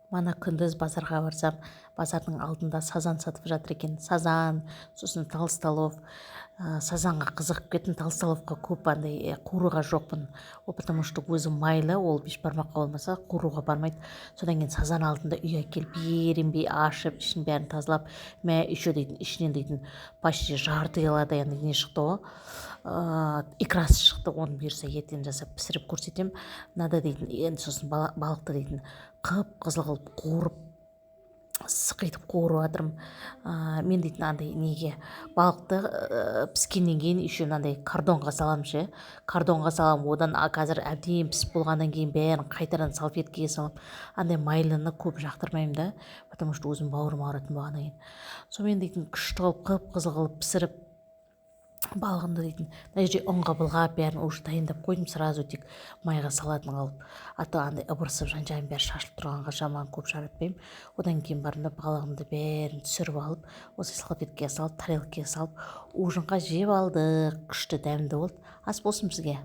Мана күндіз базарға барсам, базардың алдында сазан сатып жатыр екен. Сазан, сосын толстолов. Сазанға қызығып кеттім, толстоловқа көп андай қууруға жоқпын. Ол потому что өзі майлы, ол бешбармаққа болмаса қууруға бармайды. Содан кейін сазан алдында үйге келіп ерінбей ашып, ішін бәрін тазалап, мә еще дейтін, ішінен дейтін почти жарты килодай не шықты ғой. Икрасы шықты, оны бұйырса ертең жасап пісіріп көрсетем. Мынада дейтін, енді сосын балықты дейтін қып қызыл қылып қуырып сықитып қуырып жатырмын. Мен дейтін андай неге балықты піскеннен кейін еще мынандай кардонға салам ше. Кардонға салам, одан қазір әбден пісіп болғаннан кейін бәрін қайтадан салфеткеге салам. Андай майлыны көп жақтырмаймын да, потому что өзім бауырым ауыратын болғаннан кейін. Сонымен дейтін күшті қылып қып қызыл қылып пісіріп балығымды дейтін мына жерде ұнға былғап бәрін уже дайындап қойдым, сразу тек майға салатын қылып. Ата андай ыбырсып жан жағым бәрі шашылып тұрғанға жаман көп жаратпаймын. Одан кейін барымда балығымды бәрін түсіріп алып, осы салфеткеге салып, тарелкаға салып ужинға жеп алдық. Күшті дәмді болды. Ас болсын бізге.